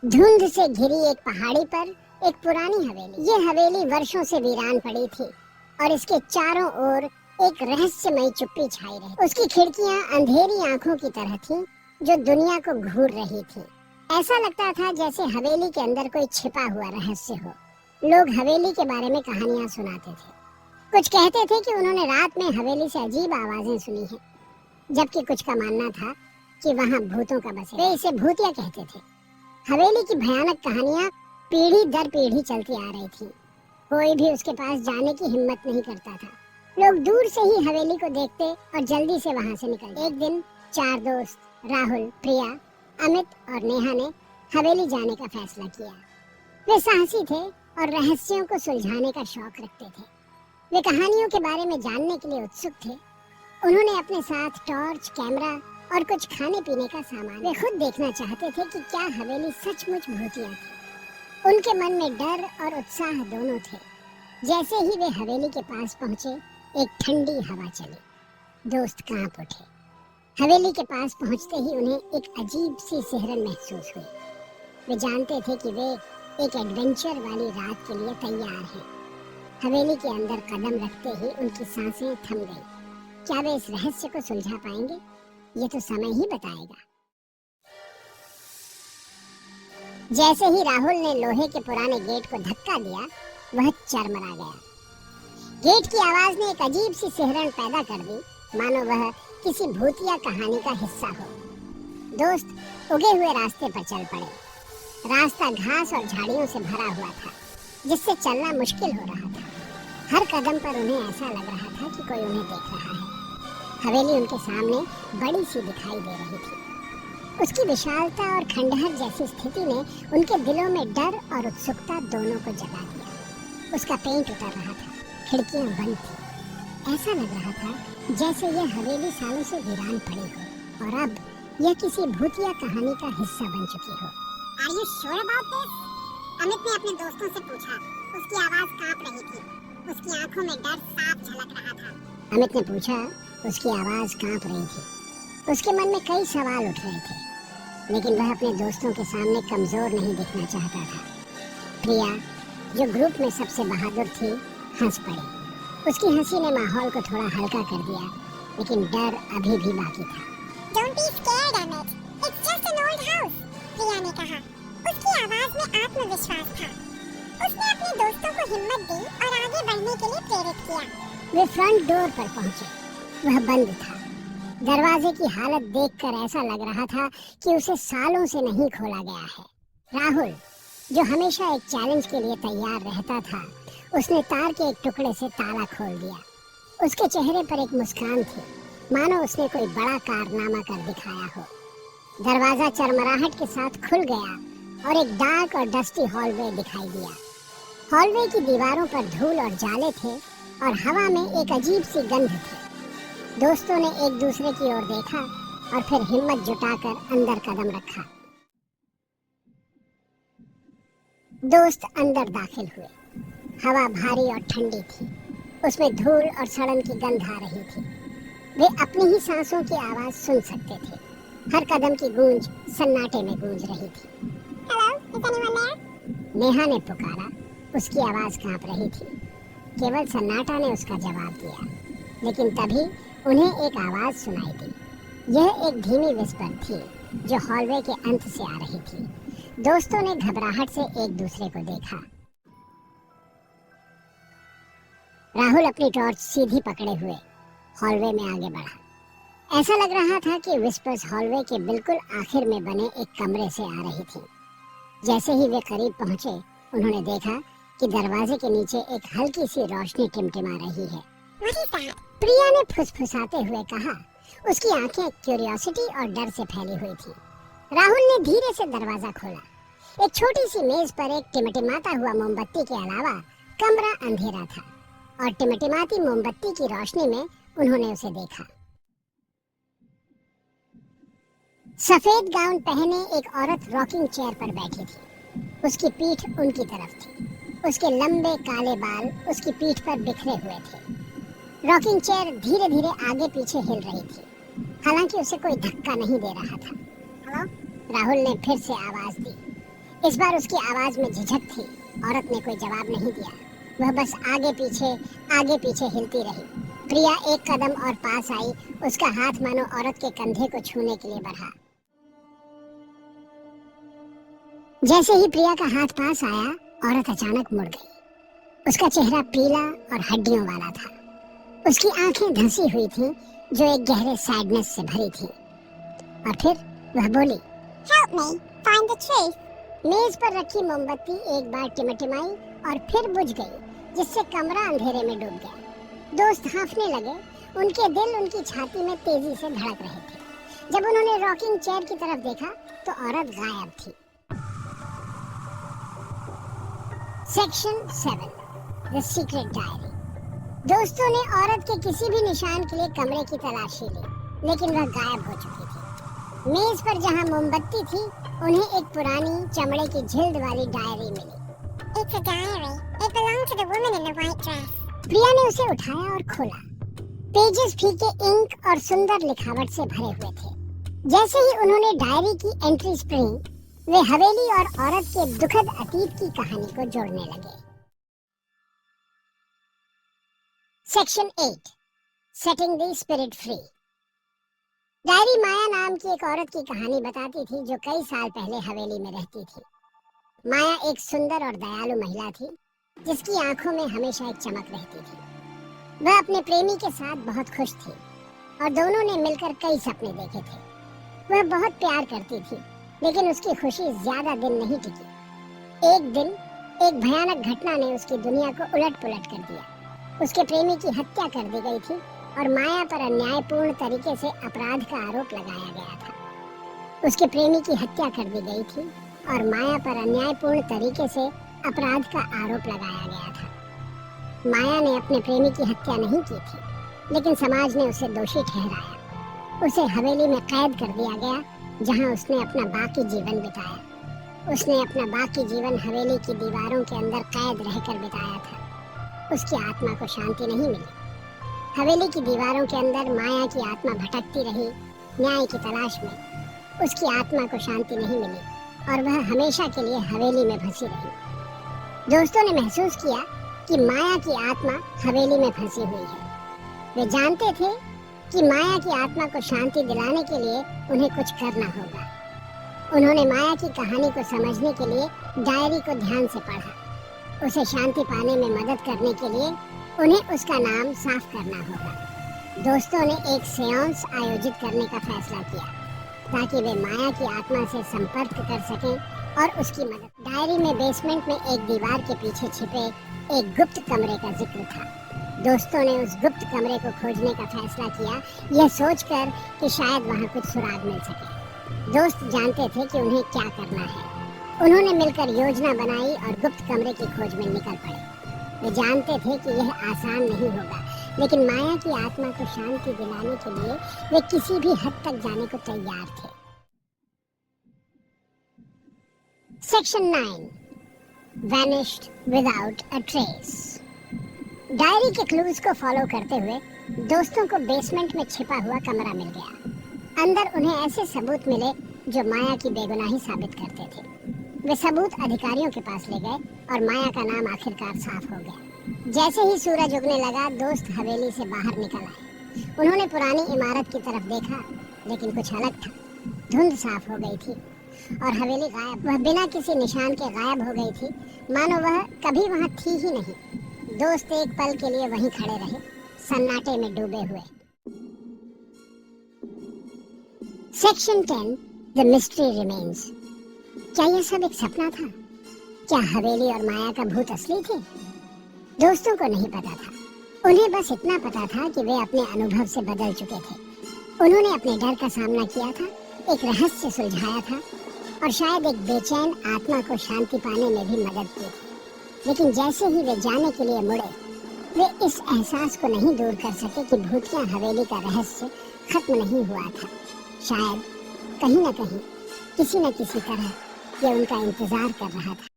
धुंध से घिरी एक पहाड़ी पर एक पुरानी हवेली। ये हवेली वर्षों से वीरान पड़ी थी और इसके चारों ओर एक रहस्यमयी चुप्पी छाई रही। उसकी खिड़कियां अंधेरी आंखों की तरह थीं, जो दुनिया को घूर रही थी। ऐसा लगता था जैसे हवेली के अंदर कोई छिपा हुआ रहस्य हो। लोग हवेली के बारे में कहानियां सुनाते थे। कुछ कहते थे कि उन्होंने रात में हवेली से अजीब आवाजें सुनी हैं, जबकि कुछ का मानना था कि वहाँ भूतों का बस है। वे इसे भूतिया कहते थे। हवेली की भयानक कहानियां पीढ़ी दर पीढ़ी चलती आ रही थी। कोई भी उसके पास जाने की हिम्मत नहीं करता था। लोग दूर से ही हवेली को देखते और जल्दी से वहां से निकलते। एक दिन 4 दोस्त राहुल, प्रिया, अमित और नेहा ने हवेली जाने का फैसला किया। वे साहसी थे और रहस्यों को सुलझाने का शौक रखते थे। वे कहानियों के बारे में जानने के लिए उत्सुक थे। उन्होंने अपने साथ टॉर्च, कैमरा और कुछ खाने पीने का सामान। वे खुद देखना चाहते थे कि क्या हवेली सचमुच भूतिया थी। उनके मन में डर और उत्साह दोनों थे। जैसे ही वे हवेली के पास पहुंचे, एक ठंडी हवा चली। दोस्त कांप उठे। हवेली के पास पहुंचते ही उन्हें एक अजीब सी सिहरन महसूस हुई। वे जानते थे कि वे एक एडवेंचर वाली रात के लिए तैयार हैं। हवेली के अंदर कदम रखते ही उनकी सांसें थम गईं। क्या वे इस रहस्य को सुलझा पाएंगे? ये तो समय ही बताएगा। जैसे ही राहुल ने लोहे के पुराने गेट को धक्का दिया, वह चरमरा गया। गेट की आवाज ने एक अजीब सी सिहरन पैदा कर दी, मानो वह किसी भूतिया कहानी का हिस्सा हो। दोस्त उगे हुए रास्ते पर चल पड़े। रास्ता घास और झाड़ियों से भरा हुआ था, जिससे चलना मुश्किल हो रहा था। हर कदम पर उन्हें ऐसा लग रहा था कि कोई उन्हें देख रहा है। हवेली उनके सामने बड़ी सी दिखाई दे रही थी। उसकी विशालता और खंडहर जैसी स्थिति ने उनके दिलों में डर और उत्सुकता दोनों को जगा दिया। उसका पेंट उतर रहा था, खिड़कियां बंद थी। ऐसा लग रहा था जैसे यह हवेली सालों से वीरान पड़ी हो और अब यह किसी भूतिया कहानी का हिस्सा बन चुकी हो। Are you sure about this? Amit ने अपने दोस्तों से पूछा। उसकी आवाज कांप रही थी। उसकी आंखों में डर साफ झलक रहा था। अमित ने पूछा। उसकी आवाज कांप रही थी। उसके मन में कई सवाल उठ रहे थे, लेकिन वह अपने दोस्तों के सामने कमजोर नहीं दिखना चाहता था। प्रिया, जो ग्रुप में सबसे बहादुर थी, हंस पड़ी। उसकी हंसी ने माहौल को थोड़ा हल्का कर दिया, लेकिन डर अभी भी बाकी था। Don't be scared, Amit. It's just an old house. प्रिया ने कहा। उसकी आवाज में आत्मविश्वास था। उसने अपने दोस्तों को हिम्मत दी और आगे बढ़ने के लिए प्रेरित किया। वे फ्रंट डोर पर पहुंचे। वह बंद था। दरवाजे की हालत देखकर ऐसा लग रहा था कि उसे सालों से नहीं खोला गया है। राहुल, जो हमेशा एक चैलेंज के लिए तैयार रहता था, उसने तार के एक टुकड़े से ताला खोल दिया। उसके चेहरे पर एक मुस्कान थी, मानो उसने कोई बड़ा कारनामा कर दिखाया हो। दरवाजा चरमराहट के साथ खुल गया और एक डार्क और डस्टी हॉलवे दिखाई दिया। हॉलवे की दीवारों पर धूल और जाले थे और हवा में एक अजीब सी गंध थी। दोस्तों ने एक दूसरे की ओर देखा और फिर हिम्मत जुटाकर अंदर कदम रखा। दोस्त अंदर दाखिल हुए। हवा भारी और ठंडी थी। उसमें धूल और सड़न की गंध आ रही थी। वे अपनी ही सांसों की आवाज सुन सकते थे। हर कदम की गूंज सन्नाटे में गूंज रही थी। Hello, is anyone there? Neha ने पुकारा। उसकी आवाज कांप रही थी। केवल सन्नाटा ने उसका जवाब दिया, लेकिन तभी उन्हें एक आवाज सुनाई दी। यह एक धीमी विस्पर थी, जो हॉलवे के अंत से आ रही थी। दोस्तों ने घबराहट से एक दूसरे को देखा। राहुल अपनी टॉर्च सीधी पकड़े हुए हॉलवे में आगे बढ़ा। ऐसा लग रहा था कि विस्पर्स हॉलवे के बिल्कुल आखिर में बने एक कमरे से आ रही थी। जैसे ही वे करीब पहुंचे, उन्होंने देखा कि दरवाजे के नीचे एक हल्की सी रोशनी टिमटिमा रही है। What is that? प्रिया ने फुसफुसाते हुए कहा। उसकी आंखें क्यूरियोसिटी और डर से फैली हुई थी। राहुल ने धीरे से दरवाजा खोला। एक छोटी सी मेज पर एक टिमटिमाता हुआ मोमबत्ती के अलावा कमरा अंधेरा था और टिमटिमाती मोमबत्ती की रोशनी में उन्होंने उसे देखा। सफेद गाउन पहने एक औरत रॉकिंग चेयर पर बैठी थी। उसकी पीठ उनकी तरफ थी। उसके लंबे काले बाल उसकी पीठ पर बिखरे हुए थे। रॉकिंग चेयर धीरे धीरे आगे पीछे हिल रही थी, हालांकि उसे कोई धक्का नहीं दे रहा था। Hello? राहुल ने फिर से आवाज दी। इस बार उसकी आवाज में झिझक थी। औरत ने कोई जवाब नहीं दिया। वह बस आगे पीछे हिलती रही। प्रिया एक कदम और पास आई। उसका हाथ मानो औरत के कंधे को छूने के लिए बढ़ा। जैसे ही प्रिया का हाथ पास आया, औरत अचानक मुड़ गई। उसका चेहरा पीला और हड्डियों वाला था। उसकी आंखें धंसी हुई थीं, जो एक गहरे सैडनेस से भरी थीं। और फिर वह बोली, Help me find the truth. मेज पर रखी मोमबत्ती एक बार टिमटिमाई और फिर बुझ गई, जिससे कमरा अंधेरे में डूब गया। दोस्त हांफने लगे। उनके दिल उनकी छाती में तेजी से धड़क रहे थे। जब उन्होंने रॉकिंग चेयर की तरफ देखा तो औरत गायब थी। Section 7 the secret diary. दोस्तों ने औरत के किसी भी निशान के लिए कमरे की तलाशी ली, लेकिन वह गायब हो चुकी थी। मेज पर जहां मोमबत्ती थी, उन्हें एक पुरानी चमड़े की झिल्ड वाली डायरी मिली। It's a diary. It belonged to the woman in the white dress. प्रिया ने उसे उठाया और खोला। पेजेस फीके इंक और सुंदर लिखावट से भरे हुए थे। जैसे ही उन्होंने डायरी की एंट्रीज पढ़ी, वे हवेली और औरत के दुखद अतीत की कहानी को जोड़ने लगे। Section 8 setting the spirit free. Diary Maya नाम की एक औरत की कहानी बताती थी, जो कई साल पहले हवेली में रहती थी। माया एक सुंदर और दयालु महिला थी, जिसकी आंखों में हमेशा एक चमक रहती थी। वह अपने प्रेमी के साथ बहुत खुश थी और दोनों ने मिलकर कई सपने देखे थे। वह बहुत प्यार करती थी, लेकिन उसकी खुशी ज्यादा दिन नहीं टिकी। एक दिन एक भयानक घटना ने उसकी दुनिया को उलट-पुलट कर दिया। उसके प्रेमी की हत्या कर दी गई थी और माया पर अन्यायपूर्ण तरीके से अपराध का आरोप लगाया गया था। उसके प्रेमी की हत्या कर दी गई थी और माया पर अन्यायपूर्ण तरीके से अपराध का आरोप लगाया गया था। माया ने अपने प्रेमी की हत्या नहीं की थी, लेकिन समाज ने उसे दोषी ठहराया। उसे हवेली में कैद कर दिया गया, जहां उसने अपना बाकी जीवन बिताया। उसने अपना बाकी जीवन हवेली की दीवारों के अंदर कैद रहकर बिताया था। उसकी आत्मा को शांति नहीं मिली। हवेली की दीवारों के अंदर माया की आत्मा भटकती रही, न्याय की तलाश में। उसकी आत्मा को शांति नहीं मिली और वह हमेशा के लिए हवेली में फंसी रही। दोस्तों ने महसूस किया कि माया की आत्मा हवेली में फंसी हुई है। वे जानते थे कि माया की आत्मा को शांति दिलाने के लिए उन्हें कुछ करना होगा। उन्होंने माया की कहानी को समझने के लिए डायरी को ध्यान से पढ़ा। उसे शांति पाने में मदद करने के लिए उन्हें उसका नाम साफ करना होगा। दोस्तों ने एक सेंस आयोजित करने का फैसला किया, ताकि वे माया की आत्मा से संपर्क कर सकें और उसकी मदद। डायरी में बेसमेंट में एक दीवार के पीछे छिपे एक गुप्त कमरे का जिक्र था। दोस्तों ने उस गुप्त कमरे को खोजने का फैसला किया, यह सोचकर कि शायद वहां कुछ सुराग मिल सके। दोस्त जानते थे कि उन्हें क्या करना है। उन्होंने मिलकर योजना बनाई और गुप्त कमरे की खोज में निकल पड़े। वे जानते थे कि यह आसान नहीं होगा, लेकिन माया की आत्मा को शांति दिलाने के लिए वे किसी भी हद तक जाने को तैयार थे। Section 9 vanished without a trace. Diary के क्लूज को फॉलो करते हुए दोस्तों को बेसमेंट में छिपा हुआ कमरा मिल गया। अंदर उन्हें ऐसे सबूत मिले जो माया की बेगुनाही साबित करते थे। वे सबूत अधिकारियों के पास ले गए और माया का नाम आखिरकार साफ हो गया। जैसे ही सूरज उगने लगा, दोस्त हवेली से बाहर निकल आए। उन्होंने पुरानी इमारत की तरफ देखा, लेकिन कुछ अलग था। धुंध साफ हो गई थी और हवेली गायब। वह बिना किसी निशान के गायब हो गई थी, मानो वह कभी वहां थी ही नहीं। दोस्त एक पल के लिए वहीं खड़े रहे, सन्नाटे में डूबे हुए। Section 10 the mystery remains. क्या यह सब एक सपना था? क्या हवेली और माया का भूत असली थे? दोस्तों को नहीं पता था। उन्हें बस इतना पता था कि वे अपने अनुभव से बदल चुके थे। उन्होंने अपने डर का सामना किया था, एक रहस्य सुलझाया था और शायद एक बेचैन आत्मा को शांति पाने में भी मदद की थी। लेकिन जैसे ही वे जाने के लिए मुड़े, वे इस एहसास को नहीं दूर कर सके कि भूतिया हवेली का रहस्य खत्म नहीं हुआ था। शायद कहीं न कहीं, किसी न किसी तरह ये उनका इंतजार कर रहा था।